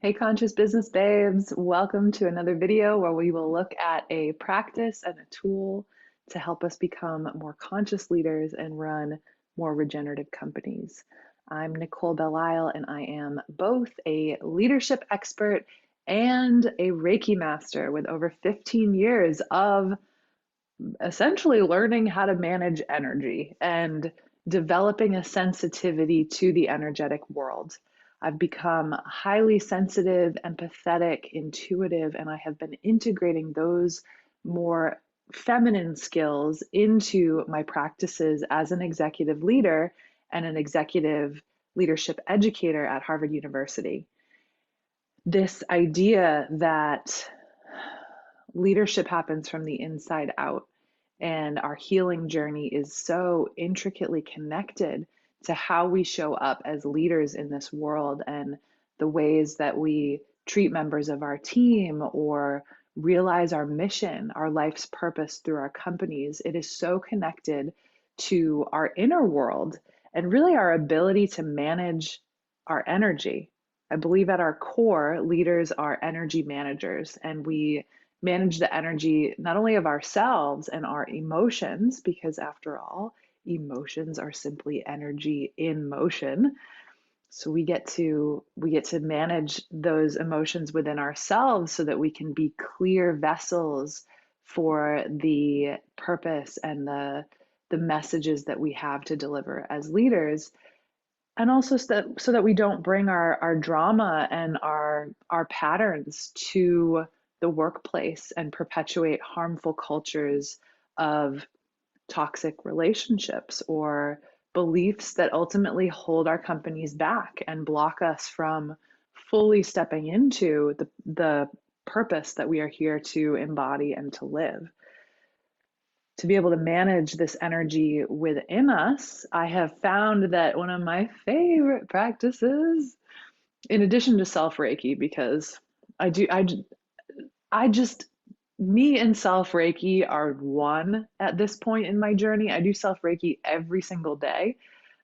Hey, conscious business babes, welcome to another video where we will look at a practice and a tool to help us become more conscious leaders and run more regenerative companies. I'm Nicole Belisle, and I am both a leadership expert and a Reiki master with over 15 years of essentially learning how to manage energy and developing a sensitivity to the energetic world. I've become highly sensitive, empathetic, intuitive, and I have been integrating those more feminine skills into my practices as an executive leader and an executive leadership educator at Harvard University. This idea that leadership happens from the inside out, and our healing journey is so intricately connected to how we show up as leaders in this world and the ways that we treat members of our team or realize our mission, our life's purpose through our companies. It is so connected to our inner world and really our ability to manage our energy. I believe at our core, leaders are energy managers, and we manage the energy not only of ourselves and our emotions, because after all, emotions are simply energy in motion. So we get to manage those emotions within ourselves so that we can be clear vessels for the purpose and the messages that we have to deliver as leaders. And also so that we don't bring our drama and our patterns to the workplace and perpetuate harmful cultures of toxic relationships or beliefs that ultimately hold our companies back and block us from fully stepping into the purpose that we are here to embody and to live. To be able to manage this energy within us, I have found that one of my favorite practices, in addition to self Reiki, because I do, I just, me and self Reiki are one at this point in my journey. I do self Reiki every single day.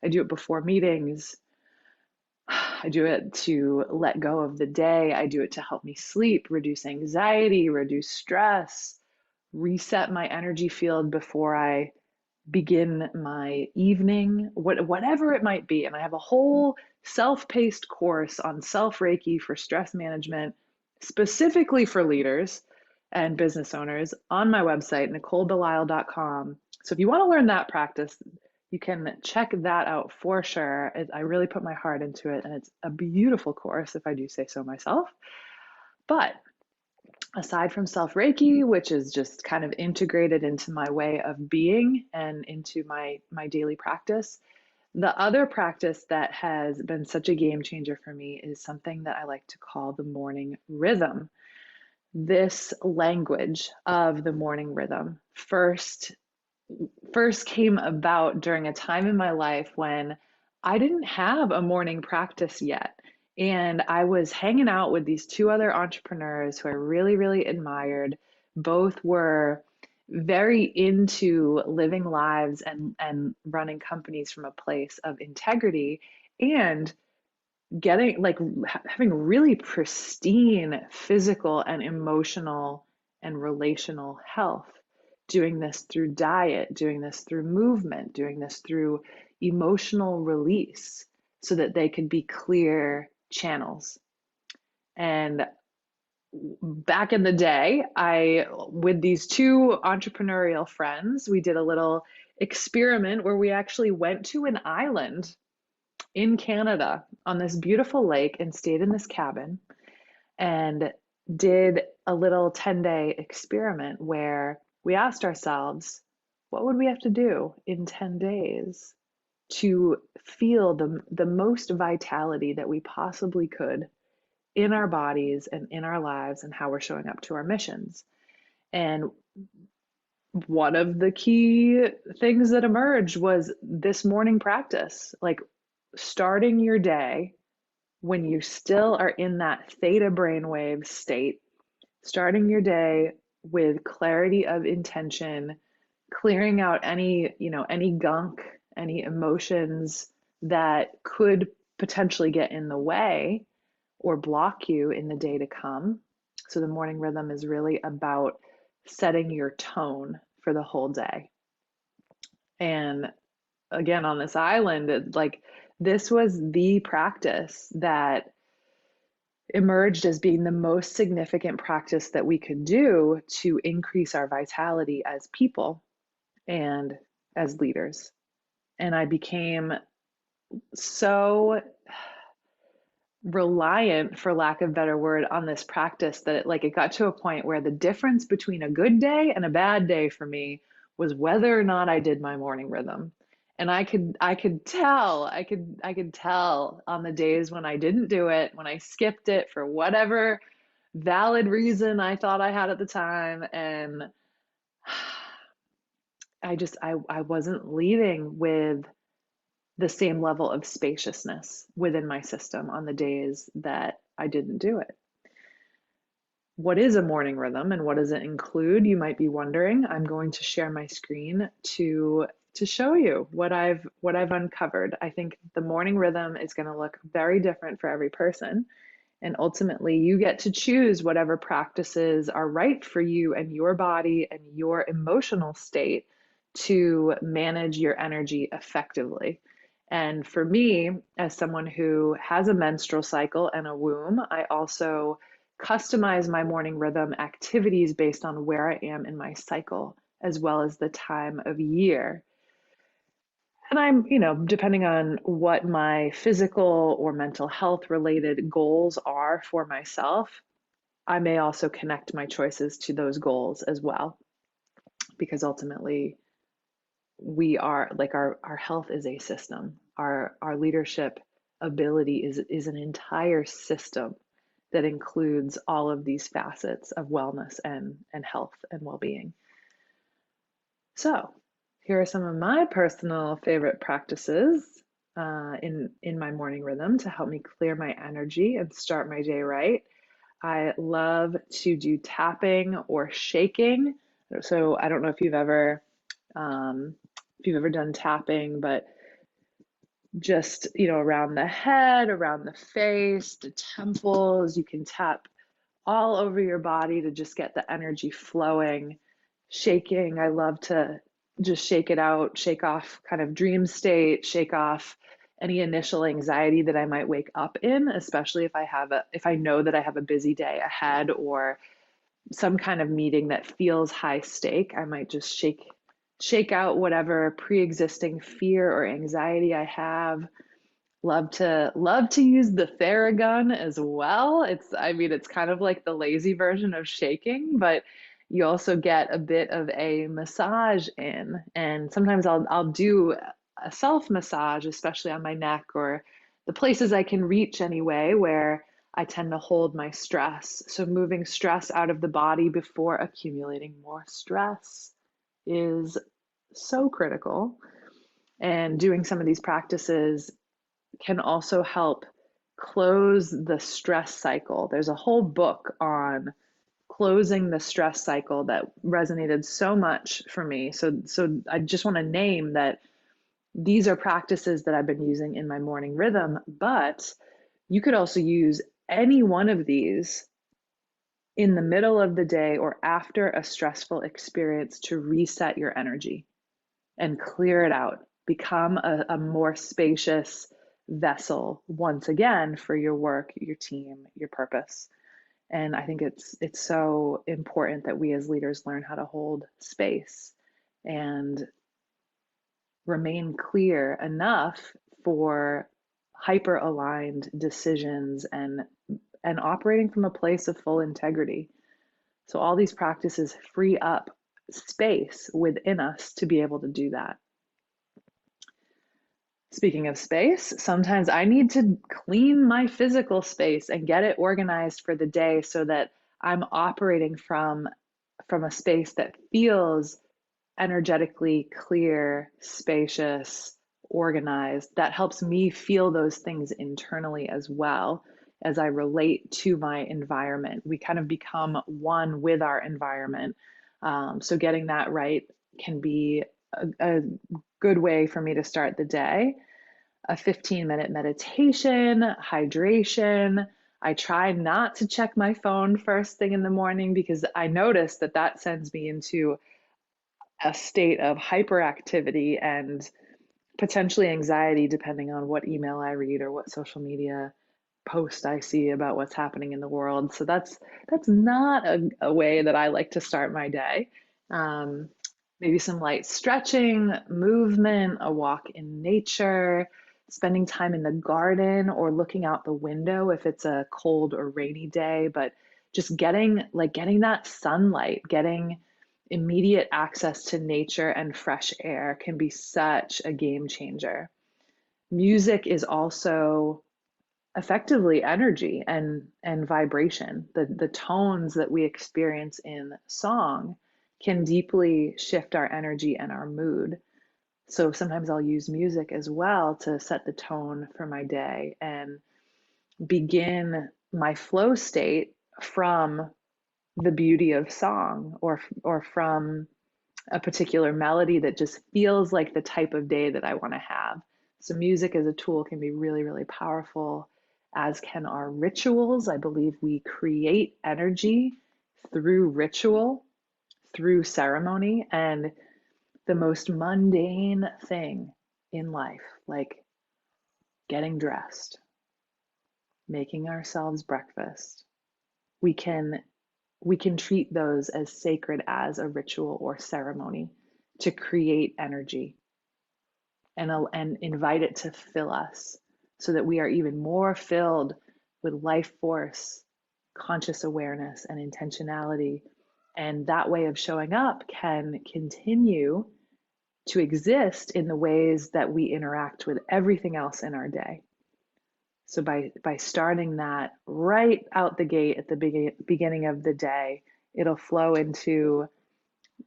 I do it before meetings. I do it to let go of the day. I do it to help me sleep, reduce anxiety, reduce stress, reset my energy field before I begin my evening, whatever it might be. And I have a whole self-paced course on self-Reiki for stress management, specifically for leaders and business owners on my website, NicoleBelisle.com. So if you want to learn that practice, you can check that out for sure. I really put my heart into it, and it's a beautiful course, if I do say so myself. But aside from self Reiki, which is just kind of integrated into my way of being and into my daily practice, the other practice that has been such a game changer for me is something that I like to call the morning rhythm. This language of the morning rhythm first came about during a time in my life when I didn't have a morning practice yet. And I was hanging out with these two other entrepreneurs who I really, really admired. Both were very into living lives and running companies from a place of integrity and getting like having really pristine physical and emotional and relational health, doing this through diet, doing this through movement, doing this through emotional release so that they could be clear channels. And back in the day, with these two entrepreneurial friends, we did a little experiment where we actually went to an island in Canada on this beautiful lake and stayed in this cabin and did a little 10-day experiment where we asked ourselves, what would we have to do in 10 days to feel the most vitality that we possibly could in our bodies and in our lives and how we're showing up to our missions? And one of the key things that emerged was this morning practice, like starting your day when you still are in that theta brainwave state, starting your day with clarity of intention, clearing out any gunk, any emotions that could potentially get in the way or block you in the day to come. So the morning rhythm is really about setting your tone for the whole day. And again, on this island, this was the practice that emerged as being the most significant practice that we could do to increase our vitality as people and as leaders. And I became so reliant, for lack of a better word, on this practice that it got to a point where the difference between a good day and a bad day for me was whether or not I did my morning rhythm. And I could tell on the days when I didn't do it, when I skipped it for whatever valid reason I thought I had at the time. And I wasn't leaving with the same level of spaciousness within my system on the days that I didn't do it. What is a morning rhythm and what does it include? You might be wondering. I'm going to share my screen to show you what I've uncovered. I think the morning rhythm is going to look very different for every person. And ultimately, you get to choose whatever practices are right for you and your body and your emotional state to manage your energy effectively. And for me, as someone who has a menstrual cycle and a womb, I also customize my morning rhythm activities based on where I am in my cycle, as well as the time of year. And I'm, depending on what my physical or mental health related goals are for myself, I may also connect my choices to those goals as well. Because ultimately, we are our health is a system. Our leadership ability is an entire system that includes all of these facets of wellness and health and well-being. So here are some of my personal favorite practices in my morning rhythm to help me clear my energy and start my day right. I love to do tapping or shaking. So I don't know if you've ever done tapping, but just, around the head, around the face, the temples, you can tap all over your body to just get the energy flowing. Shaking, I love to just shake it out, shake off kind of dream state, shake off any initial anxiety that I might wake up in, especially if I know that I have a busy day ahead or some kind of meeting that feels high stake. I might just shake out whatever pre-existing fear or anxiety I have. Love to use the Theragun as well. It's kind of like the lazy version of shaking, but you also get a bit of a massage in. And sometimes I'll do a self massage, especially on my neck or the places I can reach anyway, where I tend to hold my stress. So moving stress out of the body before accumulating more stress is so critical. And doing some of these practices can also help close the stress cycle. There's a whole book on closing the stress cycle that resonated so much for me. So I just want to name that these are practices that I've been using in my morning rhythm, but you could also use any one of these in the middle of the day or after a stressful experience to reset your energy and clear it out. Become a more spacious vessel once again for your work, your team, your purpose. And I think it's so important that we as leaders learn how to hold space and remain clear enough for hyper aligned decisions and operating from a place of full integrity. So all these practices free up space within us to be able to do that. Speaking of space, sometimes I need to clean my physical space and get it organized for the day so that I'm operating from a space that feels energetically clear, spacious, organized. That helps me feel those things internally as well as I relate to my environment. We kind of become one with our environment. So getting that right can be a good way for me to start the day. A 15-minute meditation, hydration. I try not to check my phone first thing in the morning because I notice that that sends me into a state of hyperactivity and potentially anxiety, depending on what email I read or what social media post I see about what's happening in the world. So that's not a way that I like to start my day. Um, Maybe some light stretching, movement, a walk in nature, spending time in the garden or looking out the window if it's a cold or rainy day, but just getting that sunlight, getting immediate access to nature and fresh air can be such a game changer. Music is also effectively energy and vibration. The tones that we experience in song can deeply shift our energy and our mood. So sometimes I'll use music as well to set the tone for my day and begin my flow state from the beauty of song or from a particular melody that just feels like the type of day that I want to have. So music as a tool can be really, really powerful, as can our rituals. I believe we create energy through ritual, through ceremony, and the most mundane thing in life, like getting dressed, making ourselves breakfast, we can we can treat those as sacred as a ritual or ceremony to create energy and invite it to fill us so that we are even more filled with life force, conscious awareness, and intentionality. And that way of showing up can continue to exist in the ways that we interact with everything else in our day. So by starting that right out the gate at the beginning of the day, it'll flow into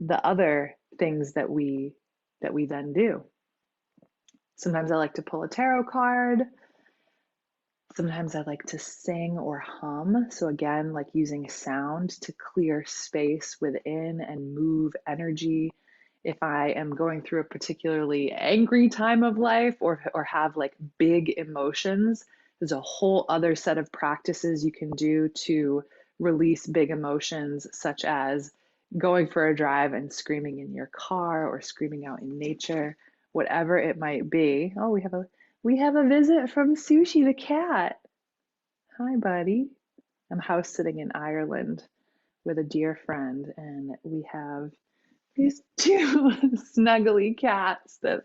the other things that we then do. Sometimes I like to pull a tarot card. Sometimes I like to sing or hum. So again, like using sound to clear space within and move energy. If I am going through a particularly angry time of life or have like big emotions, there's a whole other set of practices you can do to release big emotions, such as going for a drive and screaming in your car or screaming out in nature, whatever it might be. Oh, we have a visit from Sushi the cat. Hi, buddy. I'm house sitting in Ireland with a dear friend, and we have these two snuggly cats that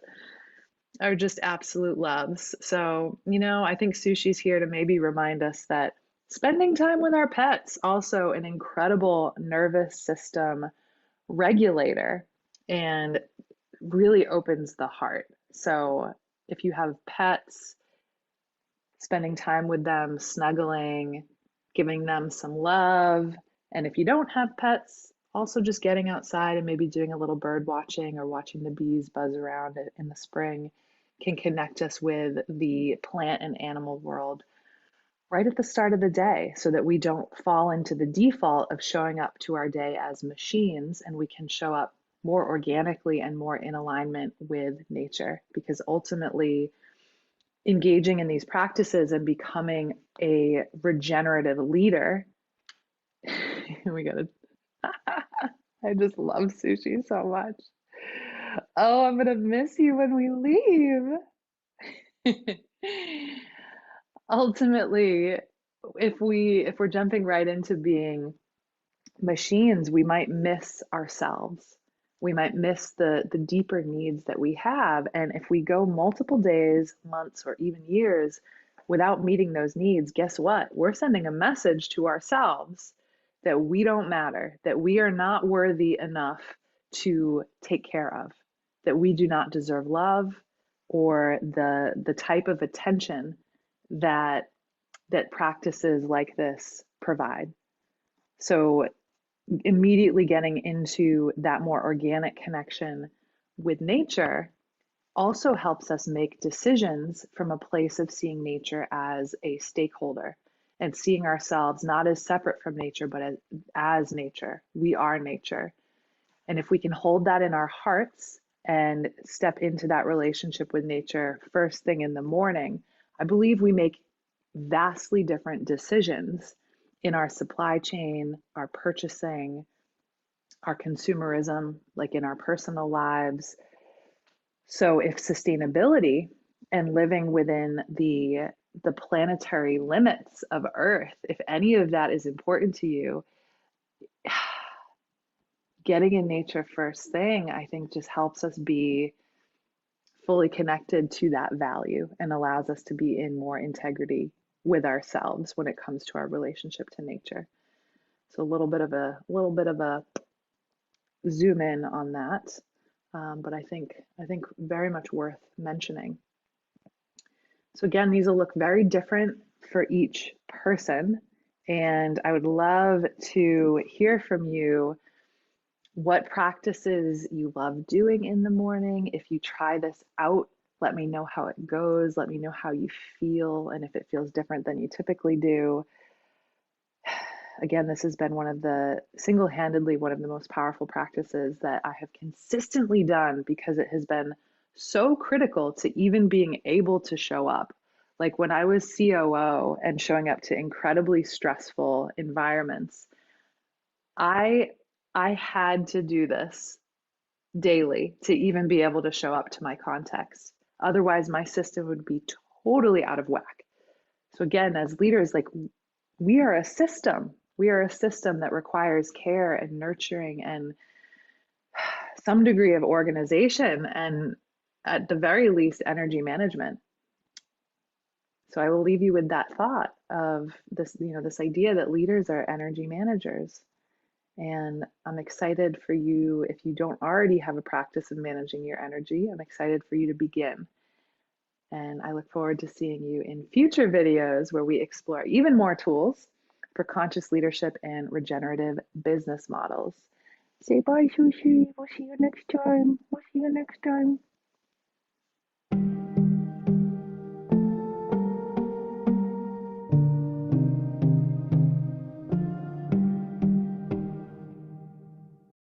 are just absolute loves. So, I think Sushi's here to maybe remind us that spending time with our pets also an incredible nervous system regulator and really opens the heart. So, if you have pets, spending time with them, snuggling, giving them some love. And if you don't have pets, also just getting outside and maybe doing a little bird watching or watching the bees buzz around in the spring can connect us with the plant and animal world right at the start of the day so that we don't fall into the default of showing up to our day as machines and we can show up more organically and more in alignment with nature because ultimately engaging in these practices and becoming a regenerative leader. we gotta I just love Sushi so much. Oh, I'm gonna miss you when we leave. Ultimately, if we're jumping right into being machines, we might miss ourselves. We might miss the deeper needs that we have. And if we go multiple days, months, or even years without meeting those needs, guess what? We're sending a message to ourselves that we don't matter, that we are not worthy enough to take care of, that we do not deserve love or the type of attention that practices like this provide. So immediately getting into that more organic connection with nature also helps us make decisions from a place of seeing nature as a stakeholder and seeing ourselves not as separate from nature, but as nature. We are nature. And if we can hold that in our hearts and step into that relationship with nature first thing in the morning, I believe we make vastly different decisions in our supply chain, our purchasing, our consumerism, like in our personal lives. So if sustainability and living within the planetary limits of Earth, if any of that is important to you, getting in nature first thing, I think just helps us be fully connected to that value and allows us to be in more integrity with ourselves when it comes to our relationship to nature. So a little bit of a zoom in on that, but I think very much worth mentioning. So again, these will look very different for each person, and I would love to hear from you what practices you love doing in the morning. If you try this out, let me know how it goes. Let me know how you feel and if it feels different than you typically do. Again, this has been one of the single-handedly one of the most powerful practices that I have consistently done because it has been so critical to even being able to show up. Like when I was COO and showing up to incredibly stressful environments, I I had to do this daily to even be able to show up to my context. Otherwise, my system would be totally out of whack. So again, as leaders, like we are a system. We are a system that requires care and nurturing and some degree of organization and at the very least energy management. So I will leave you with that thought of this, this idea that leaders are energy managers. And I'm excited for you, if you don't already have a practice of managing your energy, I'm excited for you to begin. And I look forward to seeing you in future videos where we explore even more tools for conscious leadership and regenerative business models. Say bye, Sushi. We'll see you next time. We'll see you next time.